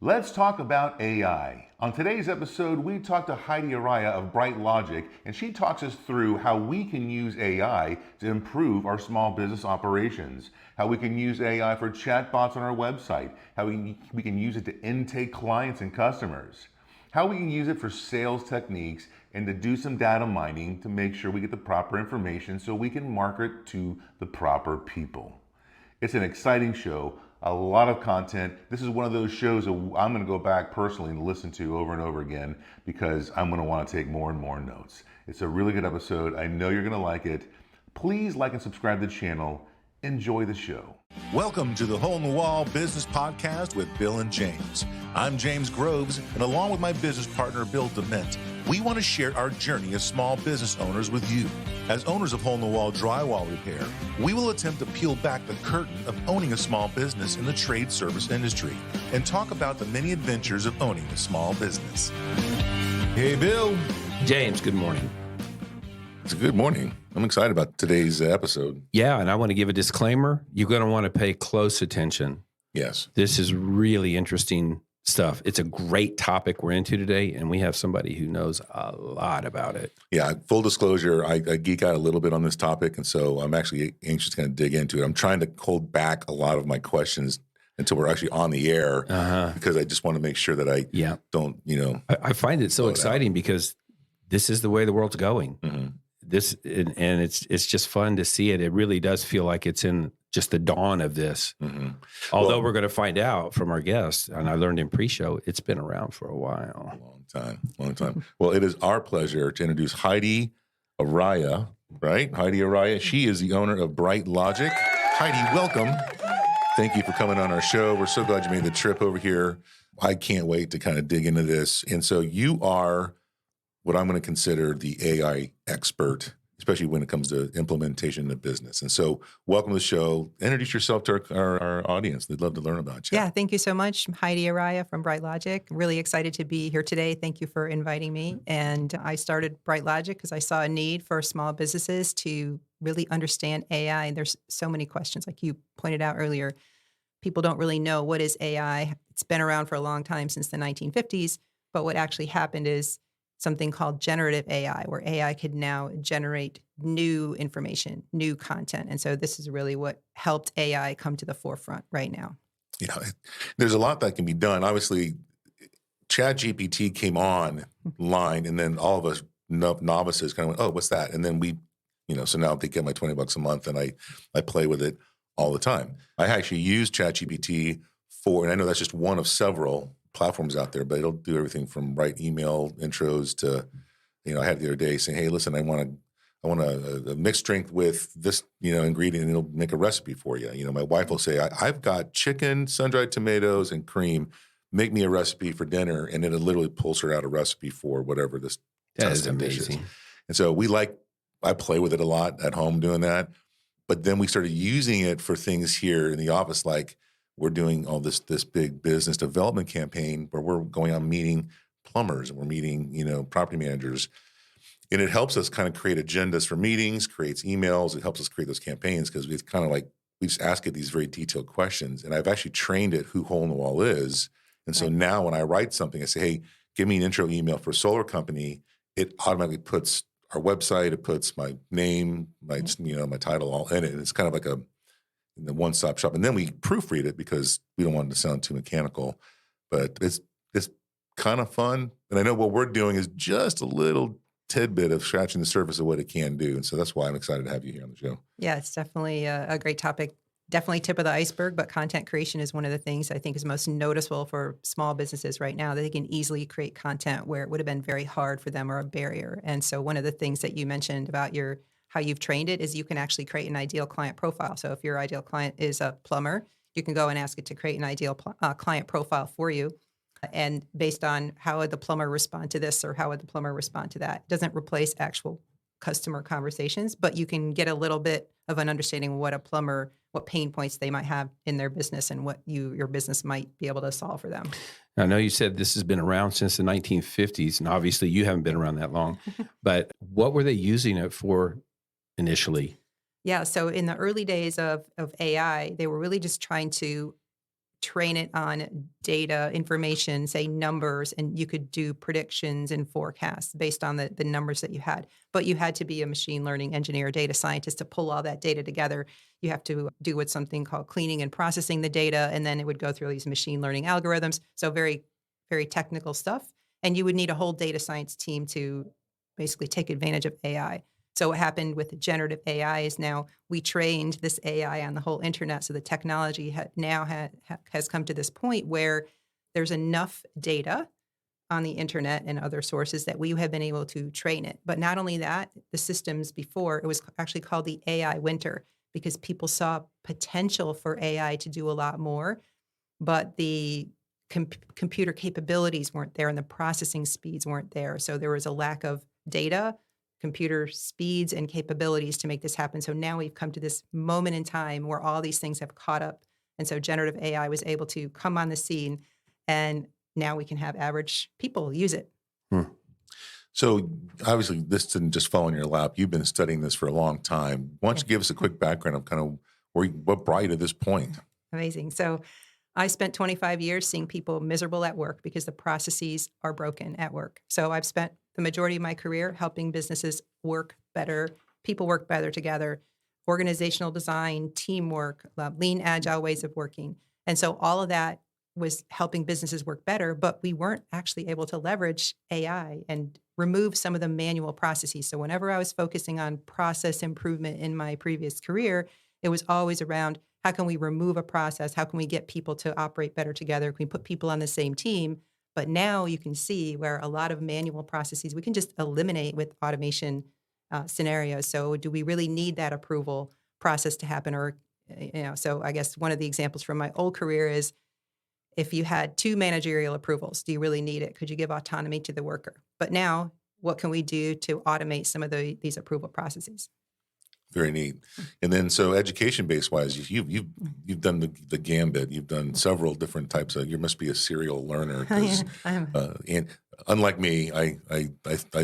Let's talk about AI. On today's episode, we talk to Heidi Araya of Bright Logic, and she talks us through how we can use AI to improve our small business operations, how we can use AI for chatbots on our website, how we can use it to intake clients and customers, how we can use it for sales techniques, and to do some data mining to make sure we get the proper information so we can market to the proper people. It's an exciting show, a lot of content. This is one of those shows that I'm going to go back personally and listen to over and over again because I'm going to want to take more and more notes. It's a really good episode. I know you're going to like it. Please like and subscribe to the channel. Enjoy the show. Welcome to the Hole in the Wall Business Podcast with Bill and James. I'm James Groves, and along with my business partner, Bill Dement, we want to share our journey as small business owners with you. As owners of Hole in the Wall drywall repair, we will attempt to peel back the curtain of owning a small business in the trade service industry and talk about the many adventures of owning a small business. Hey, Bill. James, good morning. It's a good morning. I'm excited about today's episode. Yeah, and I want to give a disclaimer. You're going to want to pay close attention. Yes. This is really interesting stuff. It's a great topic we're into today, and we have somebody who knows a lot about it. Yeah, full disclosure, I geek out a little bit on this topic, and so I'm actually anxious to kind of dig into it. I'm trying to hold back a lot of my questions until we're actually on the air because I just want to make sure that I don't, I find it so exciting because this is the way the world's going. Mm-hmm. And it's just fun to see it. It really does feel like it's in just the dawn of this. Mm-hmm. Although we're going to find out from our guests, and I learned in pre-show, it's been around for a while. Long time. Well, it is our pleasure to introduce Heidi Araya, right? Heidi Araya. She is the owner of Bright Logic. Heidi, welcome. Thank you for coming on our show. We're so glad you made the trip over here. I can't wait to kind of dig into this. And so you are what I'm going to consider the AI expert, especially when it comes to implementation of business. And so welcome to the show. Introduce yourself to our audience. They'd love to learn about you. Yeah, thank you so much. I'm Heidi Araya from Bright Logic. Really excited to be here today. Thank you for inviting me. And I started Bright Logic because I saw a need for small businesses to really understand AI. And there's so many questions, like you pointed out earlier. People don't really know what is AI. It's been around for a long time, since the 1950s. But what actually happened is something called generative AI, where AI could now generate new information, new content. And so this is really what helped AI come to the forefront right now. Yeah, there's a lot that can be done. Obviously, ChatGPT came online, and then all of us novices kind of went, oh, what's that? And then so now they get my $20 a month, and I play with it all the time. I actually use ChatGPT and I know that's just one of several platforms out there, but it'll do everything from write email intros to, I had the other day saying, hey, listen, I want a mixed drink with this, ingredient, and it'll make a recipe for you. My wife will say, I've got chicken, sun-dried tomatoes, and cream. Make me a recipe for dinner. And then it literally pulls her out a recipe for whatever this That is amazing. And so I play with it a lot at home doing that. But then we started using it for things here in the office, like we're doing all this big business development campaign where we're going out meeting plumbers and we're meeting, property managers. And it helps us kind of create agendas for meetings, creates emails. It helps us create those campaigns because it's kind of like we just ask it these very detailed questions. And I've actually trained it who Hole in the Wall is. And so now when I write something, I say, hey, give me an intro email for a solar company. It automatically puts our website, it puts my name, my title all in it. And it's kind of like the one-stop shop. And then we proofread it because we don't want it to sound too mechanical. But it's kind of fun. And I know what we're doing is just a little tidbit of scratching the surface of what it can do. And so that's why I'm excited to have you here on the show. Yeah, it's definitely a great topic. Definitely tip of the iceberg, but content creation is one of the things I think is most noticeable for small businesses right now, that they can easily create content where it would have been very hard for them or a barrier. And so one of the things that you mentioned about how you've trained it is you can actually create an ideal client profile. So if your ideal client is a plumber, you can go and ask it to create an ideal client profile for you. And based on how would the plumber respond to this or how would the plumber respond to that, it doesn't replace actual customer conversations, but you can get a little bit of an understanding of what pain points they might have in their business and what your business might be able to solve for them. I know you said this has been around since the 1950s, and obviously you haven't been around that long, but what were they using it for initially? Yeah, so in the early days of AI, they were really just trying to train it on data, information, say numbers, and you could do predictions and forecasts based on the numbers that you had. But you had to be a machine learning engineer, data scientist to pull all that data together. You have to do what's something called cleaning and processing the data, and then it would go through these machine learning algorithms. So very, very technical stuff. And you would need a whole data science team to basically take advantage of AI. So what happened with generative AI is now we trained this AI on the whole internet. So the technology has come to this point where there's enough data on the internet and other sources that we have been able to train it. But not only that, the systems before, it was actually called the AI winter because people saw potential for AI to do a lot more, but the computer capabilities weren't there and the processing speeds weren't there. So there was a lack of data, computer speeds, and capabilities to make this happen. So now we've come to this moment in time where all these things have caught up. And so generative AI was able to come on the scene, and now we can have average people use it. So obviously this didn't just fall in your lap. You've been studying this for a long time. Why don't you give us a quick background of kind of what brought you to this point? Amazing. So I spent 25 years seeing people miserable at work because the processes are broken at work. So I've spent the majority of my career helping businesses work better, people work better together, organizational design, teamwork, lean, agile ways of working. And so all of that was helping businesses work better, but we weren't actually able to leverage AI and remove some of the manual processes. So whenever I was focusing on process improvement in my previous career, it was always around how can we remove a process? How can we get people to operate better together? Can we put people on the same team? But now you can see where a lot of manual processes we can just eliminate with automation scenarios. So do we really need that approval process to happen? Or, so I guess one of the examples from my old career is if you had 2 managerial approvals, do you really need it? Could you give autonomy to the worker? But now what can we do to automate some of these approval processes? Very neat. And then, so education-based wise, you've done the gambit. You've done several different types of. You must be a serial learner, because and unlike me, I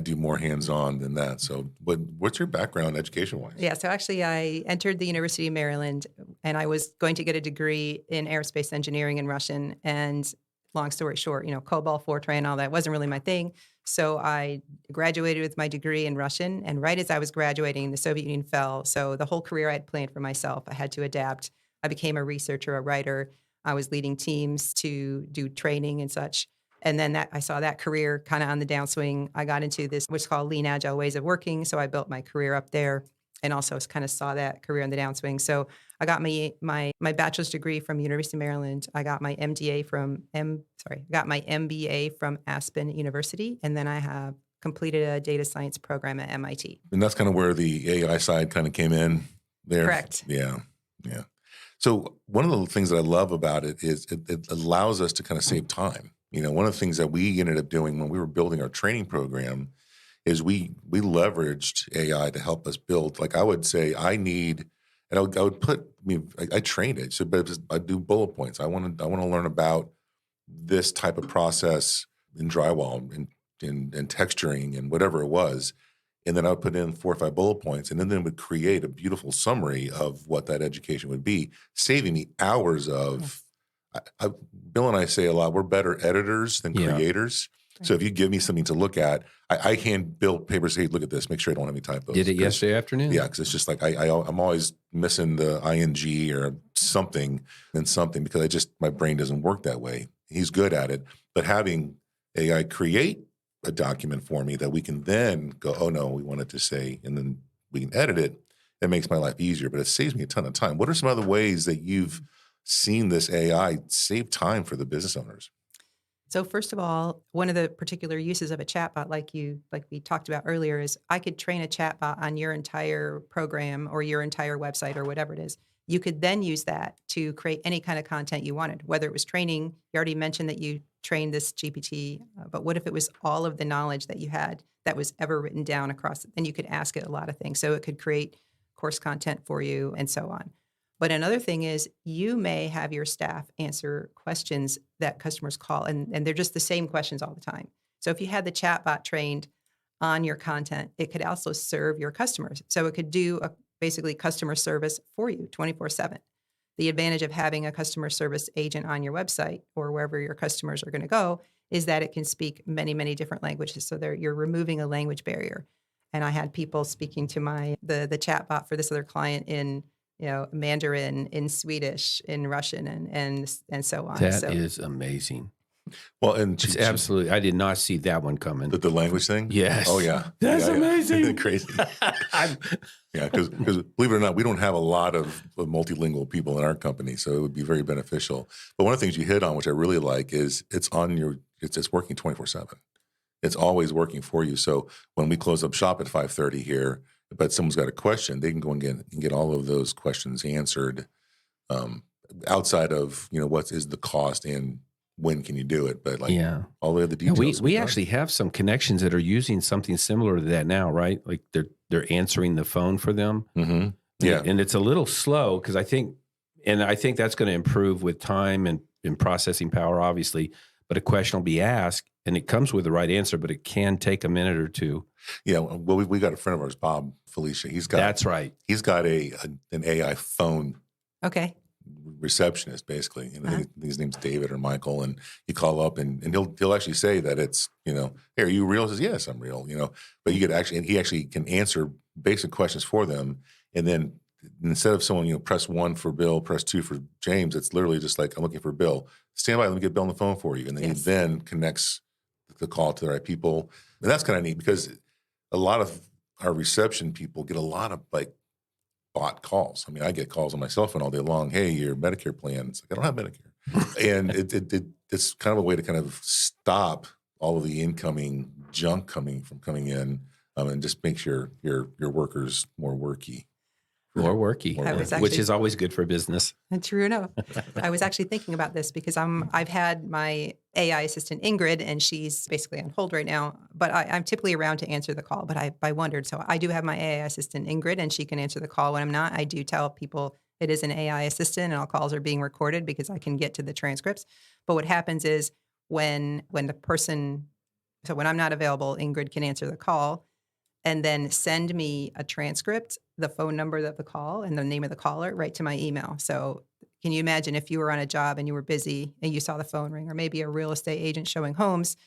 do more hands-on than that. So, what's your background education-wise? Yeah, so actually, I entered the University of Maryland, and I was going to get a degree in aerospace engineering in Russian. And long story short, COBOL, Fortran, all that wasn't really my thing. So I graduated with my degree in Russian, and right as I was graduating, the Soviet Union fell. So the whole career I had planned for myself, I had to adapt. I became a researcher, a writer. I was leading teams to do training and such. And then I saw that career kind of on the downswing. I got into this, what's called lean, agile ways of working. So I built my career up there, and also kind of saw that career on the downswing. So I got my bachelor's degree from University of Maryland. I got my MBA from Aspen University, and then I have completed a data science program at MIT. And that's kind of where the AI side kind of came in there. Correct. Yeah. So one of the things that I love about it is it allows us to kind of save time. One of the things that we ended up doing when we were building our training program is we leveraged AI to help us build. Like I would say, I trained it. So, but I do bullet points. I want to learn about this type of process in drywall and texturing and whatever it was. And then I would put in 4 or 5 bullet points, and then it would create a beautiful summary of what that education would be, saving me hours of. Bill and I say a lot, we're better editors than creators. So if you give me something to look at, I hand Bill papers. Hey, look at this. Make sure I don't have any typos. Did it yesterday afternoon? Yeah, because it's just like I'm always missing the ing or something because my brain doesn't work that way. He's good at it, but having AI create a document for me that we can then go, oh no, we want it to say, and then we can edit it. It makes my life easier, but it saves me a ton of time. What are some other ways that you've seen this AI save time for the business owners? So first of all, one of the particular uses of a chatbot, like we talked about earlier, is I could train a chatbot on your entire program or your entire website or whatever it is. You could then use that to create any kind of content you wanted, whether it was training. You already mentioned that you trained this GPT, but what if it was all of the knowledge that you had that was ever written down across it? Then you could ask it a lot of things. So it could create course content for you and so on. But another thing is you may have your staff answer questions that customers call, and they're just the same questions all the time. So if you had the chatbot trained on your content, it could also serve your customers. So it could do basically customer service for you 24/7. the advantage of having a customer service agent on your website or wherever your customers are going to go is that it can speak many, many different languages. So you're removing a language barrier. And I had people speaking to the chatbot for this other client in Mandarin, in Swedish, in Russian, and so on. That is amazing. Well, and It's absolutely. I did not see that one coming. the language thing. Yes. Oh yeah. That's amazing. Crazy. Yeah, because believe it or not, we don't have a lot of multilingual people in our company, so it would be very beneficial. But one of the things you hit on, which I really like, is it's working 24/7. It's always working for you. So when we close up shop at 5:30 here, but someone's got a question, they can go and get all of those questions answered. Outside of what is the cost and when can you do it, but all the other details. We actually have some connections that are using something similar to that now, right? Like they're answering the phone for them. Mm-hmm. Yeah, and it's a little slow because I think that's going to improve with time and processing power, obviously. But a question will be asked, and it comes with the right answer, but it can take a minute or two. Yeah, well, we got a friend of ours, Bob Felicia. That's right. He's got an AI phone. Okay. Receptionist, basically. I think his name's David or Michael, and you call up and he'll actually say that it's hey, are you real? He says, yes, I'm real. But he actually can answer basic questions for them, and then instead of someone press 1 for Bill, press 2 for James, it's literally just like, I'm looking for Bill. Stand by, let me get Bill on the phone for you, and then he then connects the call to the right people, and that's kind of neat because a lot of our reception people get a lot of bot calls. I mean, I get calls on my cell phone all day long. Hey, your Medicare plan. It's like, I don't have Medicare. And it's kind of a way to kind of stop all of the incoming junk coming in, and just makes your workers more worky. Which is always good for business. True enough. I was actually thinking about this because I've had my AI assistant Ingrid, and she's basically on hold right now. But I'm typically around to answer the call. But I wondered, so I do have my AI assistant Ingrid, and she can answer the call when I'm not. I do tell people it is an AI assistant, and all calls are being recorded because I can get to the transcripts. But what happens is when I'm not available, Ingrid can answer the call and then send me a transcript, the phone number of the call and the name of the caller right to my email. So can you imagine if you were on a job and you were busy and you saw the phone ring, or maybe a real estate agent showing homes,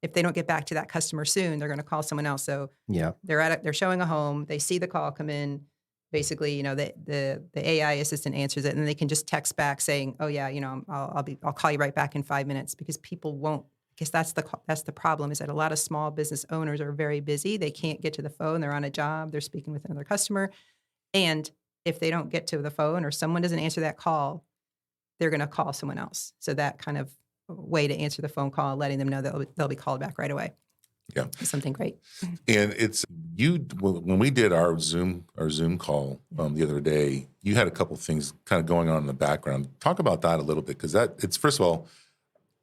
if they don't get back to that customer soon, they're going to call someone else. So they're showing a home, they see the call come in, basically, the AI assistant answers it, and then they can just text back saying, oh yeah, I'll call you right back in 5 minutes, because people won't. Because that's the problem, is that a lot of small business owners are very busy. They can't get to the phone. They're on a job. They're speaking with another customer. And if they don't get to the phone or someone doesn't answer that call, they're going to call someone else. So that kind of way to answer the phone call, letting them know that they'll be called back right away. Yeah. Something great. And it's when we did our Zoom call the other day, you had a couple of things kind of going on in the background. Talk about that a little bit, because it's, first of all,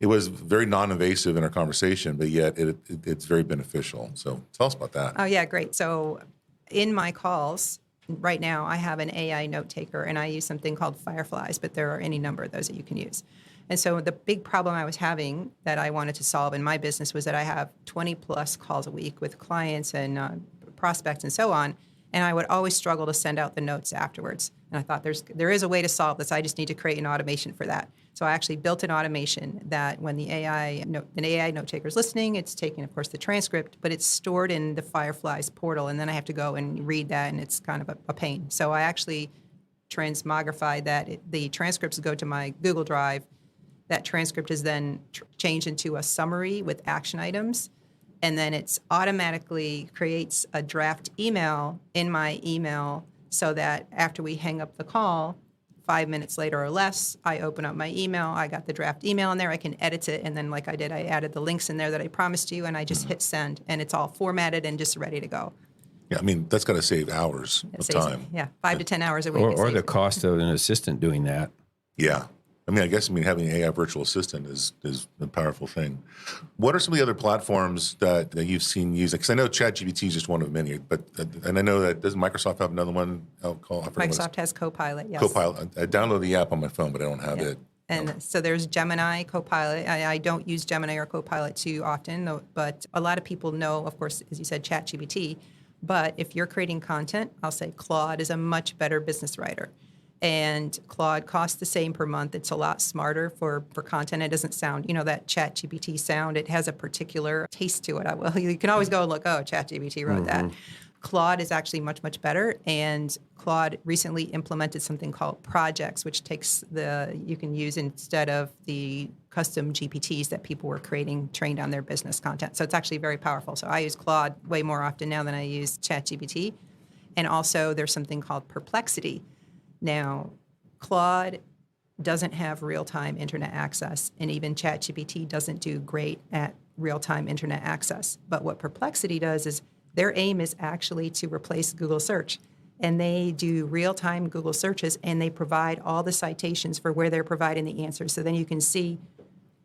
it was very non-invasive in our conversation, but yet it's very beneficial. So tell us about that. Oh, yeah, great. So in my calls right now, I have an AI note taker, and I use something called Fireflies, but there are any number of those that you can use. And so the big problem I was having that I wanted to solve in my business was that I have 20 plus calls a week with clients and prospects and so on. And I would always struggle to send out the notes afterwards. And I thought there is a way to solve this. I just need to create an automation for that. So I actually built an automation that when the AI note taker is listening, it's taking, of course, the transcript, but it's stored in the Fireflies portal. And then I have to go and read that, and it's kind of a pain. So I actually transmogrified that. The transcripts go to my Google Drive. That transcript is then changed into a summary with action items. And then it's automatically creates a draft email in my email, so that after we hang up the call, 5 minutes later or less, I open up my email. I got the draft email in there. I can edit it. And then like I did, I added the links in there that I promised you, and I just hit send, and it's all formatted and just ready to go. Yeah, I mean, that's got to save hours of time. 5 to 10 hours a week. Or the cost of an assistant doing that. Yeah. I guess having an AI virtual assistant is a powerful thing. What are some of the other platforms that you've seen used? Because I know ChatGPT is just one of many, and I know that doesn't Microsoft have another one called? Microsoft has Copilot, yes. Copilot. I download the app on my phone, but I don't have it. And so there's Gemini, Copilot. I don't use Gemini or Copilot too often, but a lot of people know, of course, as you said, ChatGPT. But if you're creating content, I'll say Claude is a much better business writer. And Claude costs the same per month. It's a lot smarter for content. It doesn't sound, that ChatGPT sound. It has a particular taste to it. You can always go and look, oh, ChatGPT wrote that. Claude is actually much, much better. And Claude recently implemented something called projects, which you can use instead of the custom GPTs that people were creating trained on their business content. So it's actually very powerful. So I use Claude way more often now than I use ChatGPT. And also there's something called Perplexity. Now, Claude doesn't have real-time internet access, and even ChatGPT doesn't do great at real-time internet access. But what Perplexity does is their aim is actually to replace Google search. And they do real-time Google searches, and they provide all the citations for where they're providing the answers. So then you can see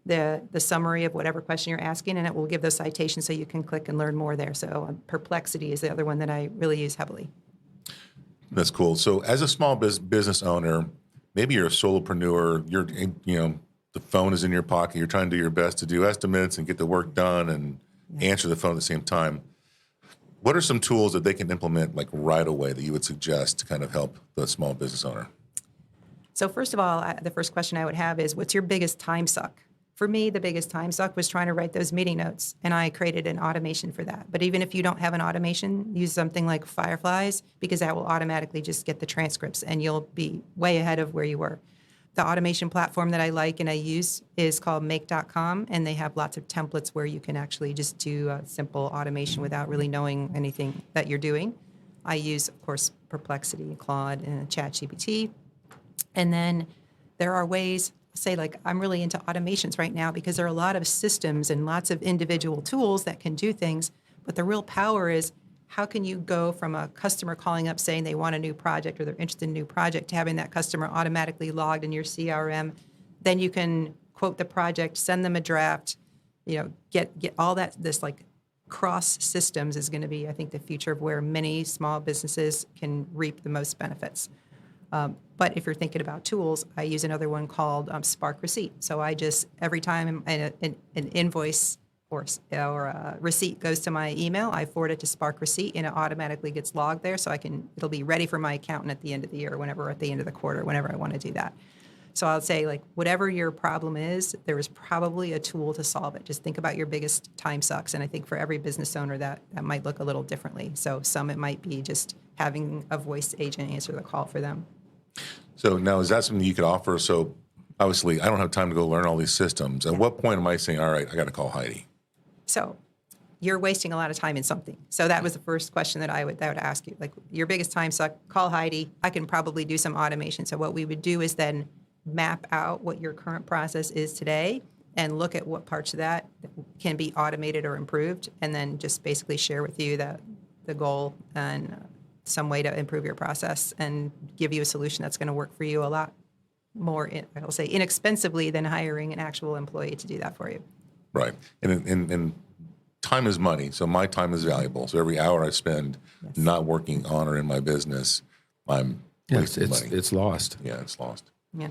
the summary of whatever question you're asking, and it will give those citations so you can click and learn more there. So Perplexity is the other one that I really use heavily. That's cool. So as a small business owner, maybe you're a solopreneur, the phone is in your pocket, you're trying to do your best to do estimates and get the work done and answer the phone at the same time. What are some tools that they can implement like right away that you would suggest to kind of help the small business owner? So first of all, the first question I would have is, what's your biggest time suck? For me, the biggest time suck was trying to write those meeting notes, and I created an automation for that. But even if you don't have an automation, use something like Fireflies, because that will automatically just get the transcripts, and you'll be way ahead of where you were. The automation platform that I like and I use is called make.com, and they have lots of templates where you can actually just do a simple automation without really knowing anything that you're doing. I use, of course, Perplexity, Claude, and ChatGPT. And then there are ways, say, like, I'm really into automations right now because there are a lot of systems and lots of individual tools that can do things. But the real power is, how can you go from a customer calling up saying they want a new project or they're interested in a new project to having that customer automatically logged in your CRM? Then you can quote the project, send them a draft, get all that. This like cross systems is going to be, I think, the future of where many small businesses can reap the most benefits. But if you're thinking about tools, I use another one called Spark Receipt. So I just, every time an invoice or a receipt goes to my email, I forward it to Spark Receipt, and it automatically gets logged there. So it'll be ready for my accountant at the end of the year, whenever at the end of the quarter, whenever I want to do that. So I'll say, like, whatever your problem is, there is probably a tool to solve it. Just think about your biggest time sucks. And I think for every business owner, that might look a little differently. So some, it might be just having a voice agent answer the call for them. So now, is that something you could offer? So obviously, I don't have time to go learn all these systems. At what point am I saying, all right, I got to call Heidi? So you're wasting a lot of time in something. So that was the first question that I would ask you. Like, your biggest time suck, call Heidi. I can probably do some automation. So what we would do is then map out what your current process is today and look at what parts of that can be automated or improved, and then just basically share with you the goal and some way to improve your process and give you a solution that's going to work for you a lot more, I'll say, inexpensively than hiring an actual employee to do that for you. Right. And time is money. So my time is valuable. So every hour I spend not working on or in my business, I'm wasting money. It's lost. Yeah, it's lost. Yeah.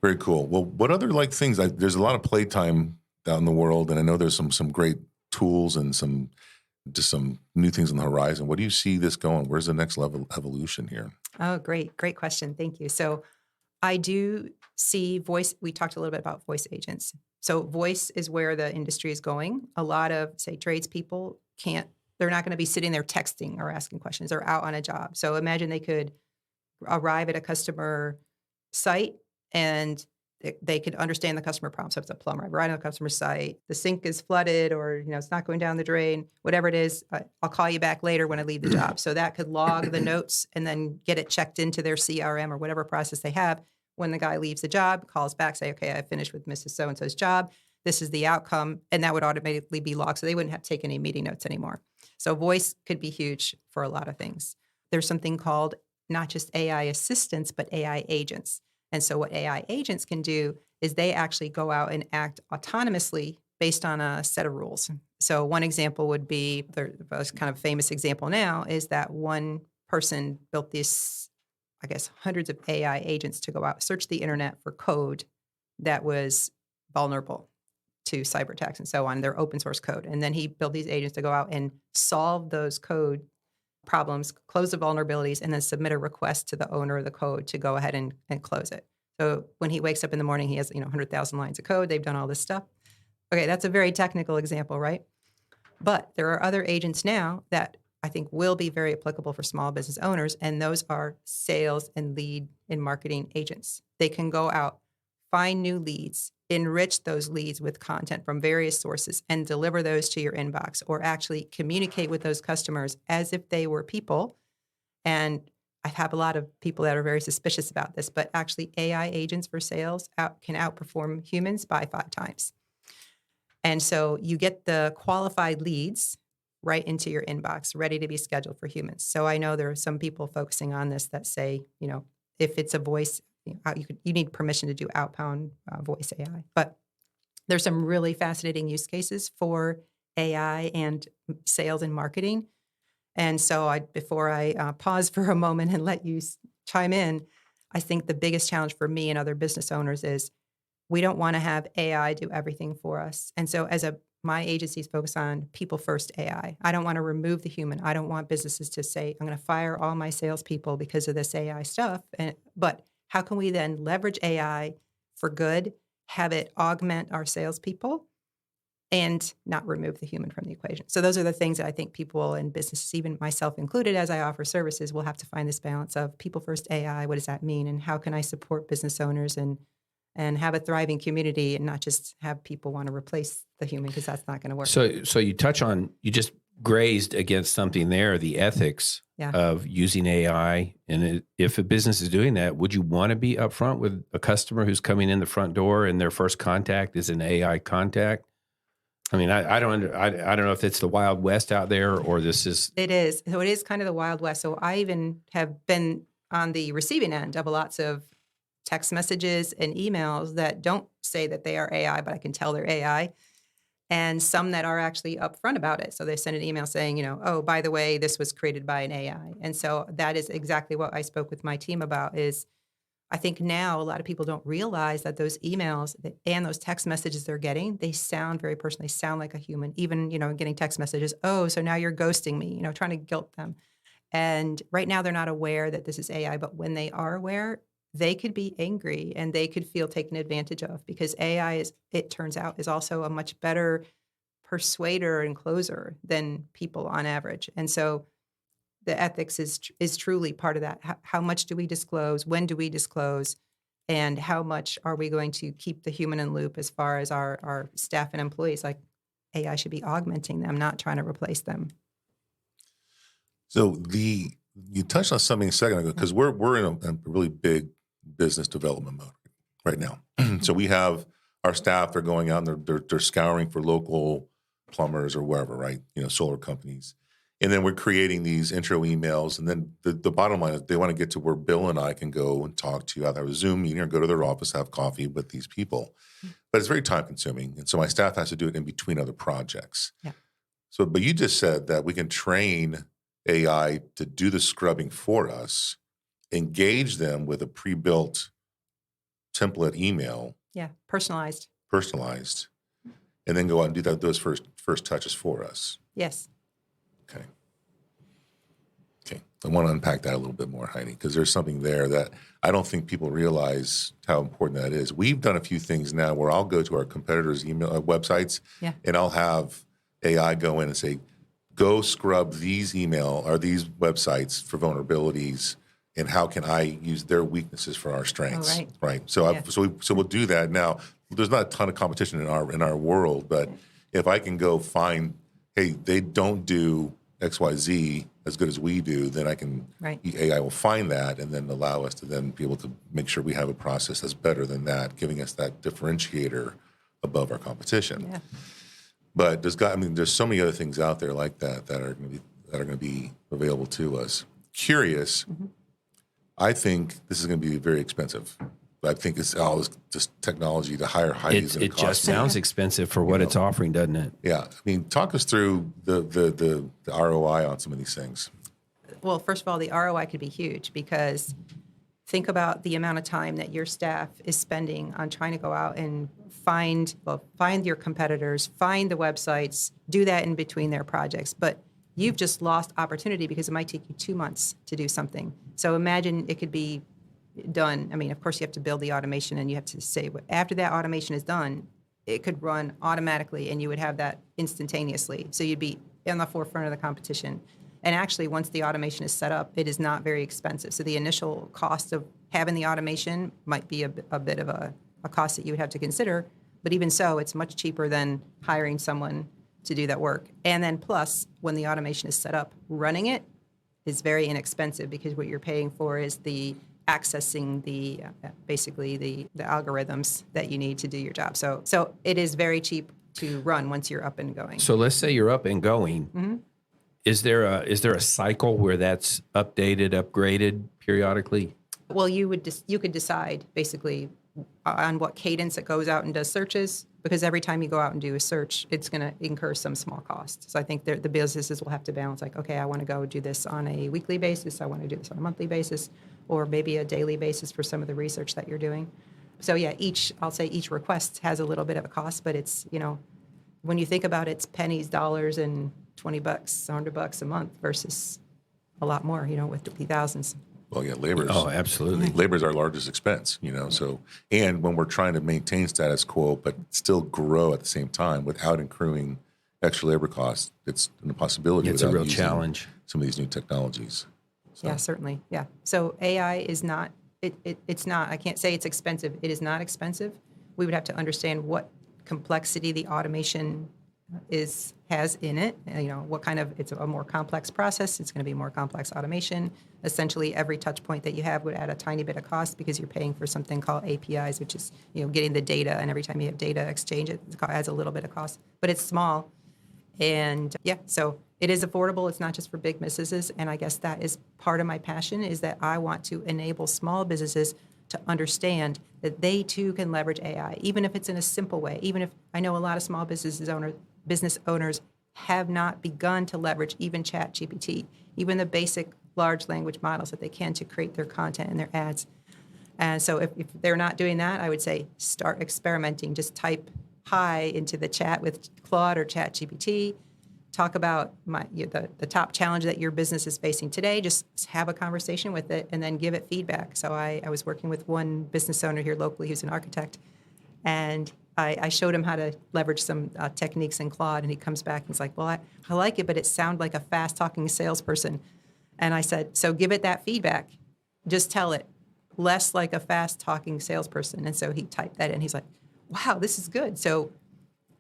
Very cool. Well, what other things? There's a lot of playtime out in the world, and I know there's some great tools and some new things on the horizon. What do you see this going? Where's the next level evolution here? Oh, great question. Thank you. So I do see voice. We talked a little bit about voice agents. So voice is where the industry is going. A lot of, say, tradespeople they're not going to be sitting there texting or asking questions. They're out on a job. So imagine they could arrive at a customer site and they could understand the customer problem. So if it's a plumber, I arrive on the customer site, the sink is flooded, or it's not going down the drain, whatever it is, I'll call you back later when I leave the job. So that could log the notes and then get it checked into their CRM or whatever process they have. When the guy leaves the job, calls back, say, okay, I finished with Mrs. So-and-so's job. This is the outcome. And that would automatically be logged. So they wouldn't have to take any meeting notes anymore. So voice could be huge for a lot of things. There's something called not just AI assistants, but AI agents. And so what AI agents can do is they actually go out and act autonomously based on a set of rules. So one example would be, the most kind of famous example now is that one person built this, I guess, hundreds of AI agents to go out, search the internet for code that was vulnerable to cyber attacks and so on. They're open source code. And then he built these agents to go out and solve those code problems, close the vulnerabilities, and then submit a request to the owner of the code to go ahead and close it. So when he wakes up in the morning, he has 100,000 lines of code. They've done all this stuff. Okay, that's a very technical example, right? But there are other agents now that I think will be very applicable for small business owners, and those are sales and lead and marketing agents. They can go out, find new leads, enrich those leads with content from various sources, and deliver those to your inbox, or actually communicate with those customers as if they were people. And I have a lot of people that are very suspicious about this, but actually AI agents for sales can outperform humans by 5 times. And so you get the qualified leads right into your inbox, ready to be scheduled for humans. So I know there are some people focusing on this that say, if it's a voice, you need permission to do outbound voice AI. But there's some really fascinating use cases for AI and sales and marketing. And so before I pause for a moment and let you chime in, I think the biggest challenge for me and other business owners is we don't want to have AI do everything for us. And so my agency's focus on people first AI. I don't want to remove the human. I don't want businesses to say, I'm going to fire all my salespeople because of this AI stuff. But how can we then leverage AI for good, have it augment our salespeople, and not remove the human from the equation? So those are the things that I think people in businesses, even myself included, as I offer services, will have to find this balance of people first AI. What does that mean? And how can I support business owners and have a thriving community and not just have people want to replace the human, because that's not going to work. So you just grazed against something there, the ethics of using AI. And if a business is doing that, would you want to be upfront with a customer who's coming in the front door and their first contact is an AI contact? I mean, I don't know if it's the Wild West out there or this is. It is. So it is kind of the Wild West. So I even have been on the receiving end of lots of text messages and emails that don't say that they are AI, but I can tell they're AI. And some that are actually upfront about it. So they send an email saying, oh, by the way, this was created by an AI. And so that is exactly what I spoke with my team about. Is I think now a lot of people don't realize that those emails and those text messages they're getting, they sound very personal. They sound like a human. Even, getting text messages, oh, so now you're ghosting me, trying to guilt them. And right now they're not aware that this is AI, but when they are aware, they could be angry and they could feel taken advantage of, because AI it turns out, is also a much better persuader and closer than people on average. And so the ethics is truly part of that. How much do we disclose? When do we disclose? And how much are we going to keep the human in loop as far as our staff and employees? Like, AI should be augmenting them, not trying to replace them. So you touched on something a second ago, because we're in a really big business development mode right now. So we have our staff, they're going out and they're scouring for local plumbers or wherever, right? Solar companies. And then we're creating these intro emails. And then the bottom line is they want to get to where Bill and I can go and talk to you, either have a Zoom meeting or go to their office, have coffee with these people. But it's very time consuming. And so my staff has to do it in between other projects. Yeah. So, but you just said that we can train AI to do the scrubbing for us, engage them with a pre-built template email. Yeah, personalized, and then go out and do those first touches for us. Yes. Okay. I want to unpack that a little bit more, Heidi, because there's something there that I don't think people realize how important that is. We've done a few things now where I'll go to our competitors' email websites, and I'll have AI go in and say, go scrub these email or these websites for vulnerabilities, and how can I use their weaknesses for our strengths? Oh, right. So we'll do that. Now, there's not a ton of competition in our world, but if I can go find, hey, they don't do XYZ as good as we do, then AI will find that and then allow us to then be able to make sure we have a process that's better than that, giving us that differentiator above our competition. Yeah. But there's so many other things out there like that are going to be available to us. Curious. Mm-hmm. I think this is going to be very expensive. I think it's all just technology to hire Heidi's. It just sounds expensive for what it's offering, doesn't it? Yeah. Talk us through the ROI on some of these things. Well, first of all, the ROI could be huge, because think about the amount of time that your staff is spending on trying to go out and find your competitors, find the websites, do that in between their projects. But you've just lost opportunity because it might take you 2 months to do something. So imagine it could be done. I mean, of course, you have to build the automation and you have to say, after that automation is done, it could run automatically and you would have that instantaneously. So you'd be on the forefront of the competition. And actually, once the automation is set up, it is not very expensive. So the initial cost of having the automation might be a bit of a cost that you would have to consider. But even so, it's much cheaper than hiring someone to do that work. And then plus, when the automation is set up, running it is very inexpensive because what you're paying for is the accessing the basically the algorithms that you need to do your job. So it is very cheap to run once you're up and going. So let's say you're up and going. Mm-hmm. Is there a cycle where that's updated, upgraded periodically? Well, you could decide basically on what cadence it goes out and does searches, because every time you go out and do a search, it's going to incur some small cost. So I think the businesses will have to balance, like, okay, I want to go do this on a weekly basis, I want to do this on a monthly basis, or maybe a daily basis for some of the research that you're doing. So yeah, each request has a little bit of a cost, but it's, when you think about it, it's pennies, dollars, and $20, $100 a month versus a lot more, with the thousands. Well, yeah, labor. Oh, absolutely. Labor is our largest expense, So, and when we're trying to maintain status quo but still grow at the same time without accruing extra labor costs, it's an impossibility. It's a real challenge. Some of these new technologies. So. Yeah, certainly. Yeah. So AI is not. It's not. I can't say it's expensive. It is not expensive. We would have to understand what complexity the automation has in it. What kind of, it's a more complex process. It's going to be more complex automation. Essentially, every touch point that you have would add a tiny bit of cost because you're paying for something called APIs, which is, getting the data. And every time you have data exchange, it adds a little bit of cost, but it's small. And yeah, so it is affordable. It's not just for big businesses. And I guess that is part of my passion, is that I want to enable small businesses to understand that they too can leverage AI, even if it's in a simple way. Even if I know a lot of small business owners have not begun to leverage even ChatGPT, even the basic large language models that they can to create their content and their ads. And so if they're not doing that, I would say start experimenting. Just type hi into the chat with Claude or ChatGPT. Talk about the top challenge that your business is facing today. Just have a conversation with it and then give it feedback. So I was working with one business owner here locally who's an architect, and I showed him how to leverage some techniques in Claude, and he comes back and he's like, well, I like it, but it sounds like a fast-talking salesperson. And I said, so give it that feedback. Just tell it, less like a fast-talking salesperson. And so he typed that in. He's like, wow, this is good. So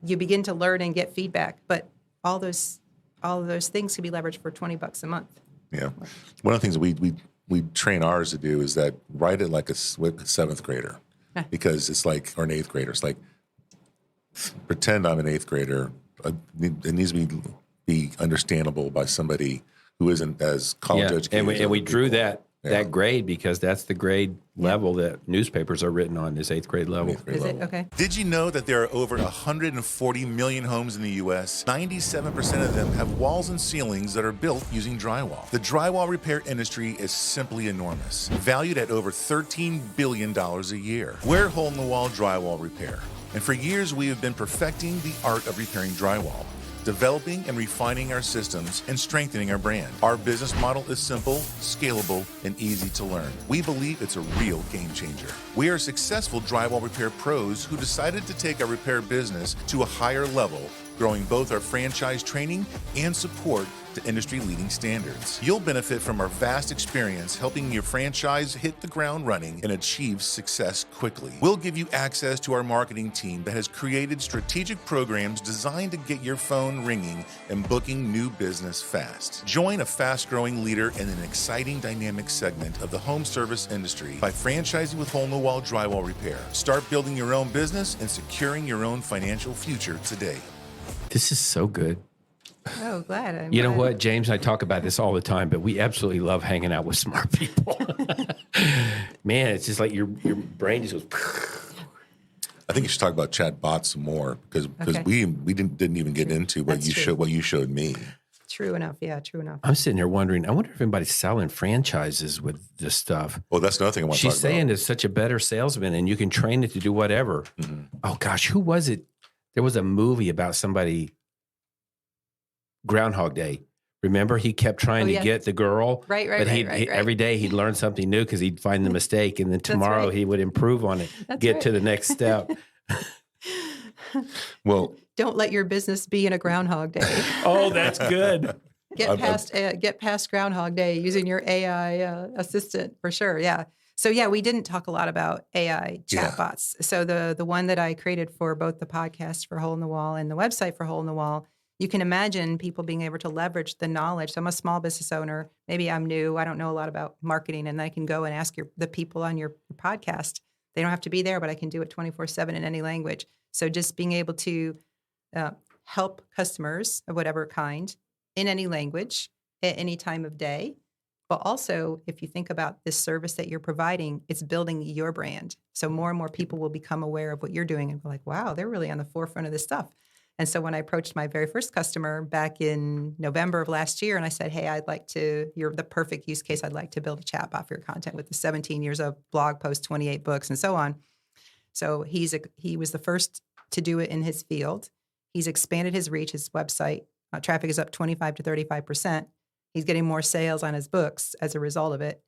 you begin to learn and get feedback, but all of those things can be leveraged for $20 a month. Yeah. One of the things that we train ours to do is that write it like a seventh grader, because it's like, or an eighth grader. It's like, pretend I'm an eighth grader. It needs to be understandable by somebody who isn't as college educated. And we drew that grade because that's the grade level that newspapers are written on, is eighth grade level. Is it? Okay. Did you know that there are over 140 million homes in the U.S.? 97% of them have walls and ceilings that are built using drywall. The drywall repair industry is simply enormous, valued at over $13 billion a year. We're hole-in-the-wall drywall repair. And for years, we have been perfecting the art of repairing drywall, developing and refining our systems, and strengthening our brand. Our business model is simple, scalable, and easy to learn. We believe it's a real game changer. We are successful drywall repair pros who decided to take our repair business to a higher level, growing both our franchise training and support to industry-leading standards. You'll benefit from our vast experience helping your franchise hit the ground running and achieve success quickly. We'll give you access to our marketing team that has created strategic programs designed to get your phone ringing and booking new business fast. Join a fast-growing leader in an exciting dynamic segment of the home service industry by franchising with Hole-in-the-Wall Drywall Repair. Start building your own business and securing your own financial future today. This is so good. Oh, glad. You know what, James and I talk about this all the time, but we absolutely love hanging out with smart people. Man, it's just like your brain just goes. I think you should talk about Chatbots some more because we didn't even get into what you showed me. True enough. Yeah, true enough. I'm sitting here wondering, I wonder if anybody's selling franchises with this stuff. Well, that's another thing I want to talk about. She's saying it's such a better salesman and you can train it to do whatever. Mm-hmm. Oh gosh, who was it? There was a movie about somebody, Groundhog Day, Remember, he kept trying to yes. get the girl. Right. But every day he'd learn something new because he'd find the mistake. And then tomorrow he would improve on it, get to the next step. Well, don't let your business be in a Groundhog Day. Oh, that's good. Get past Groundhog Day using your AI assistant for sure. Yeah. So yeah, we didn't talk a lot about AI chatbots. So the one that I created for both the podcast for Hole in the Wall and the website for Hole in the Wall, you can imagine people being able to leverage the knowledge. So I'm a small business owner. Maybe I'm new. I don't know a lot about marketing, and I can go and ask the people on your podcast. They don't have to be there, but I can do it 24/7 in any language. So just being able to help customers of whatever kind in any language at any time of day. But also, if you think about this service that you're providing, it's building your brand. So more and more people will become aware of what you're doing and be like, wow, they're really on the forefront of this stuff. And so when I approached my very first customer back in November of last year, and I said, hey, you're the perfect use case. I'd like to build a chatbot for your content with the 17 years of blog posts, 28 books, and so on. So he was the first to do it in his field. He's expanded his reach. His website traffic is up 25 to 35%. He's getting more sales on his books as a result of it.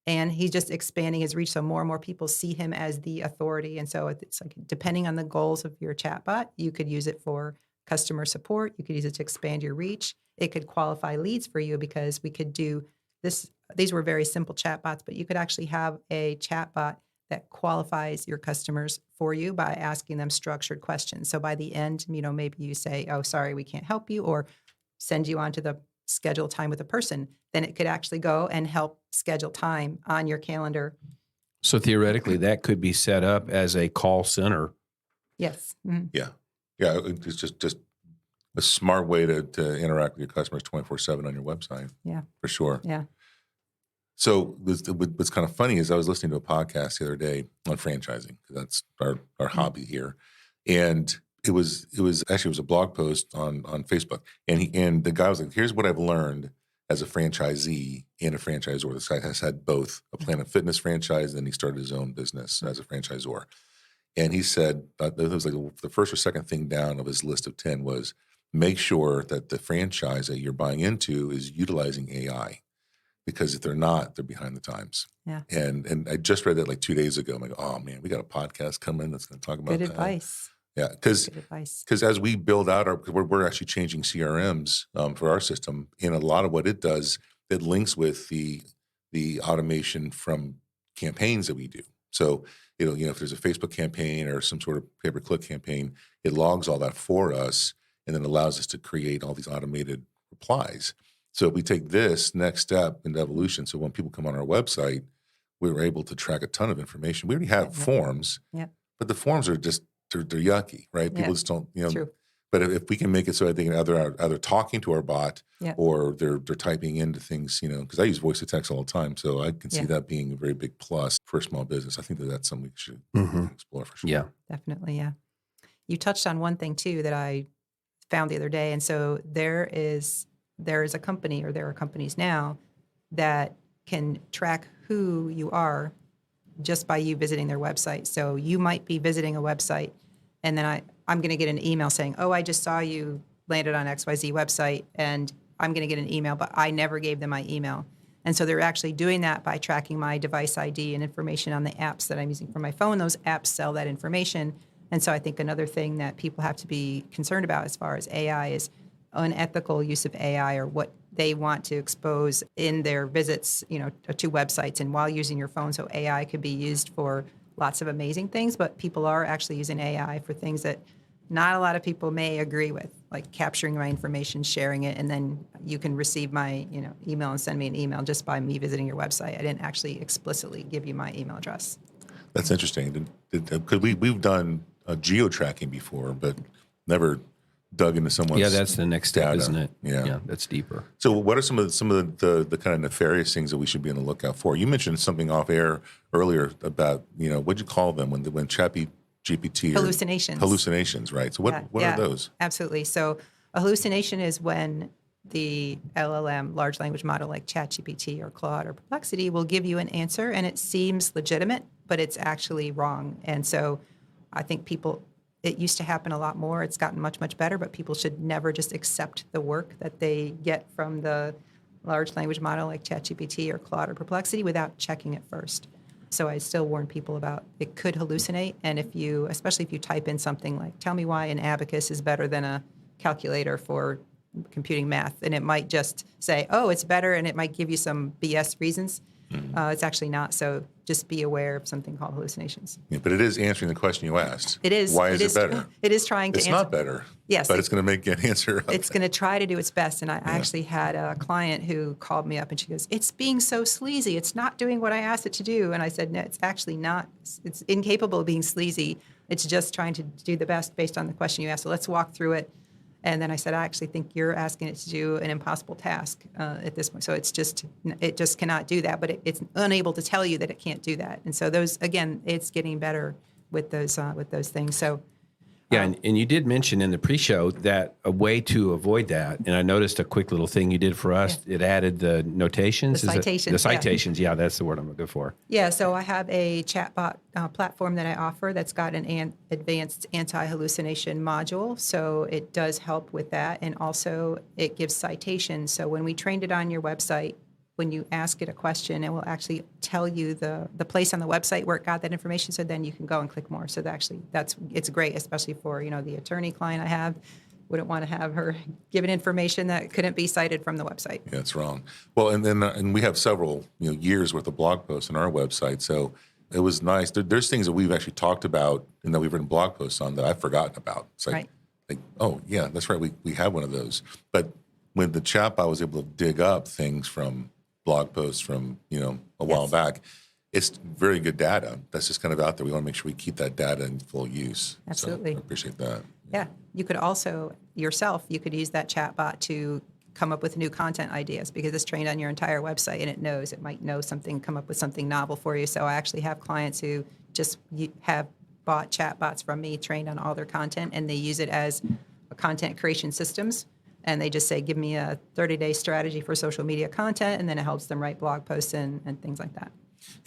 And he's just expanding his reach so more and more people see him as the authority. And so it's like, depending on the goals of your chatbot, you could use it for customer support. You could use it to expand your reach. It could qualify leads for you because we could do this. These were very simple chatbots, but you could actually have a chatbot that qualifies your customers for you by asking them structured questions. So by the end, maybe you say, oh, sorry, we can't help you, or send you on to the schedule time with a person. Then it could actually go and help schedule time on your calendar. So theoretically, that could be set up as a call center. Yes. Mm-hmm. Yeah. It's just a smart way to interact with your customers 24/7 on your website. Yeah, for sure. Yeah. So what's kind of funny is I was listening to a podcast the other day on franchising, because that's our hobby here, and it was a blog post on Facebook, and the guy was like, "Here's what I've learned as a franchisee and a franchisor." This guy has had both a Planet Fitness franchise, and then he started his own business as a franchisor. And he said that it was like the first or second thing down of his list of 10 was make sure that the franchise that you're buying into is utilizing AI. Because if they're not, they're behind the times. Yeah. And I just read that like 2 days ago. I'm like, oh man, we got a podcast coming that's going to talk about Good that. advice. Yeah, because as we build out we're actually changing CRMs for our system, and a lot of what it does, it links with the automation from campaigns that we do. So if there's a Facebook campaign or some sort of pay-per-click campaign, it logs all that for us, and then allows us to create all these automated replies. So we take this next step into evolution. So when people come on our website, we were able to track a ton of information. We already have forms, but the forms are just they're yucky, right? People just don't, True. But if we can make it so that they can either talking to our bot or they're typing into things, because I use voice to text all the time, so I can see that being a very big plus for a small business. I think that's something we should explore for sure. Yeah, definitely. Yeah, you touched on one thing too that I found the other day, and so there is a company, or there are companies now that can track who you are just by you visiting their website. So you might be visiting a website, and then I'm going to get an email saying, oh, I just saw you landed on XYZ website, and I'm going to get an email, but I never gave them my email. And so they're actually doing that by tracking my device ID and information on the apps that I'm using for my phone. Those apps sell that information. And so I think another thing that people have to be concerned about as far as AI is unethical use of AI, or what they want to expose in their visits, to websites and while using your phone. So AI could be used for lots of amazing things, but people are actually using AI for things that not a lot of people may agree with, like capturing my information, sharing it, and then you can receive my, email and send me an email just by me visiting your website. I didn't actually explicitly give you my email address. That's interesting. Because we've done geo-tracking before, but never dug into someone's that's the next step, data. isn't it? Yeah, that's deeper. So what are some of the kind of nefarious things that we should be on the lookout for? You mentioned something off air earlier about, what'd you call them when ChatGPT hallucinations, right? So what are those? Absolutely. So a hallucination is when the LLM, large language model like ChatGPT or Claude or Perplexity, will give you an answer and it seems legitimate, but it's actually wrong. And so I think people, it used to happen a lot more. It's gotten much, much better, but people should never just accept the work that they get from the large language model like ChatGPT or Claude or Perplexity without checking it first. So I still warn people about it could hallucinate. And especially if you type in something like, tell me why an abacus is better than a calculator for computing math, and it might just say, oh, it's better, and it might give you some BS reasons. It's actually not. So just be aware of something called hallucinations. Yeah, but it is answering the question you asked. It is. Why is it better? It is trying to It's answer. not better. Yes. But it's going to make an answer. It's going to try to do its best. And I actually had a client who called me up and she goes, it's being so sleazy. It's not doing what I asked it to do. And I said, no, it's actually not. It's incapable of being sleazy. It's just trying to do the best based on the question you asked. So let's walk through it. And then I said, I actually think you're asking it to do an impossible task at this point. So it just cannot do that, but it's unable to tell you that it can't do that. And so it's getting better with those things. So. Yeah, and you did mention in the pre-show that a way to avoid that, and I noticed a quick little thing you did for us. Yeah. It added the notations. The citations. The citations, yeah, that's the word I'm looking for. Yeah, so I have a chatbot platform that I offer that's got an advanced anti-hallucination module. So it does help with that, and also it gives citations. So when we trained it on your website, when you ask it a question, it will actually tell you the place on the website where it got that information. So then you can go and click more. So it's great, especially for the attorney client I have. Wouldn't want to have her given information that couldn't be cited from the website. Yeah, it's wrong. Well, and we have several years worth of blog posts on our website. So it was nice. There's things that we've actually talked about and that we've written blog posts on that I've forgotten about. It's like, oh yeah, that's right. We have one of those. But when the chatbot, I was able to dig up things from blog posts from a while back. It's very good data that's just kind of out there. We want to make sure we keep that data in full use. Absolutely. So I appreciate that. Yeah. You could also you could use that chatbot to come up with new content ideas because it's trained on your entire website and it might know something, come up with something novel for you. So I actually have clients who just have bought chatbots from me trained on all their content, and they use it as a content creation systems. And they just say, give me a 30-day strategy for social media content, and then it helps them write blog posts and things like that.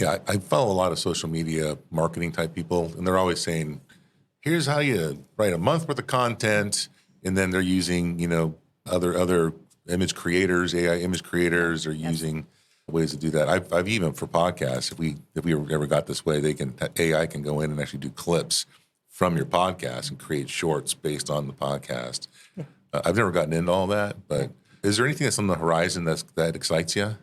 Yeah, I follow a lot of social media marketing type people, and they're always saying, here's how you write a month worth of content, and then they're using, other image creators, AI image creators are using ways to do that. I've even for podcasts, if we ever got this way, AI can go in and actually do clips from your podcast and create shorts based on the podcast. Yeah. I've never gotten into all that, but is there anything that's on the horizon that excites you?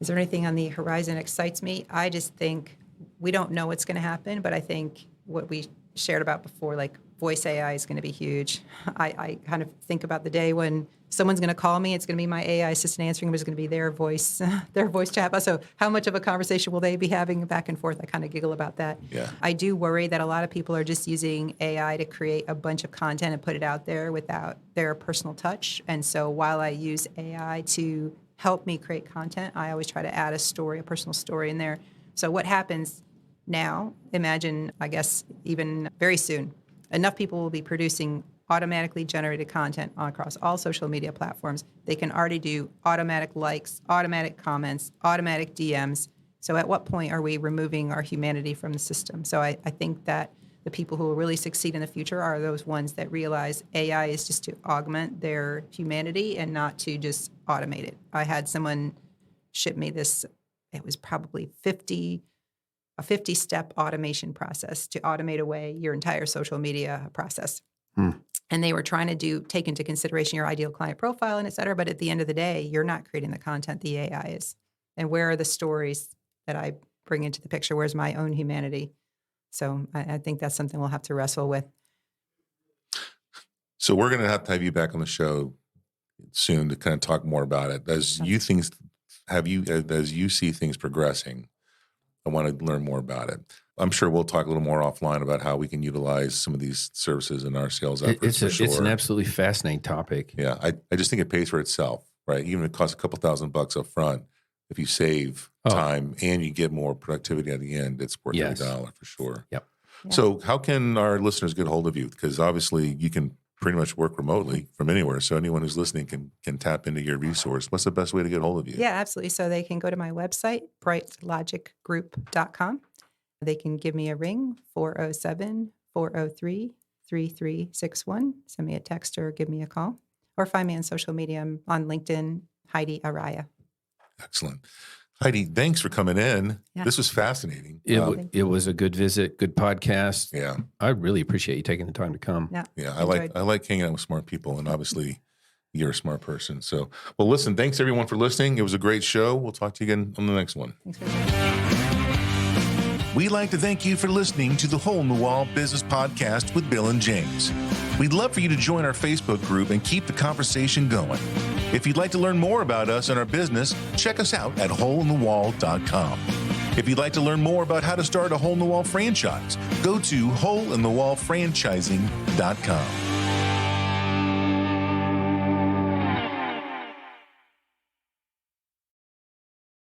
Is there anything on the horizon that excites me? I just think we don't know what's going to happen, but I think what we shared about before, like voice AI is going to be huge. I kind of think about the day when someone's going to call me. It's going to be my AI assistant answering, but it's going to be their voice chatbot. So how much of a conversation will they be having back and forth? I kind of giggle about that. Yeah. I do worry that a lot of people are just using AI to create a bunch of content and put it out there without their personal touch. And so while I use AI to help me create content, I always try to add a personal story in there. So what happens now, imagine, I guess, even very soon, enough people will be producing automatically generated content across all social media platforms. They can already do automatic likes, automatic comments, automatic DMs. So at what point are we removing our humanity from the system? So I think that the people who will really succeed in the future are those ones that realize AI is just to augment their humanity and not to just automate it. I had someone ship me this, it was probably a 50-step automation process to automate away your entire social media process. And they were trying to take into consideration your ideal client profile and et cetera. But at the end of the day, you're not creating the content, the AI is. And where are the stories that I bring into the picture? Where's my own humanity? So I think that's something we'll have to wrestle with. So we're going to have you back on the show soon to kind of talk more about it. As you see things progressing, I want to learn more about it. I'm sure we'll talk a little more offline about how we can utilize some of these services in our sales efforts. It's an absolutely fascinating topic. Yeah, I just think it pays for itself, right? Even if it costs a couple $1,000 up front, if you save time and you get more productivity at the end, it's worth every dollar for sure. Yep. Yeah. So how can our listeners get a hold of you? Because obviously you can pretty much work remotely from anywhere. So anyone who's listening can tap into your resource. What's the best way to get a hold of you? Yeah, absolutely. So they can go to my website, brightlogicgroup.com. They can give me a ring, 407-403-3361. Send me a text or give me a call. Or find me on social media. I'm on LinkedIn, Heidi Araya. Excellent. Heidi, thanks for coming in. Yeah. This was fascinating. It was a good visit, good podcast. Yeah. I really appreciate you taking the time to come. Yeah. I like hanging out with smart people, and obviously you're a smart person. So, well, listen, thanks everyone for listening. It was a great show. We'll talk to you again on the next one. Thanks for listening. We'd like to thank you for listening to the Hole in the Wall Business Podcast with Bill and James. We'd love for you to join our Facebook group and keep the conversation going. If you'd like to learn more about us and our business, check us out at holeinthewall.com. If you'd like to learn more about how to start a Hole in the Wall franchise, go to holeinthewallfranchising.com.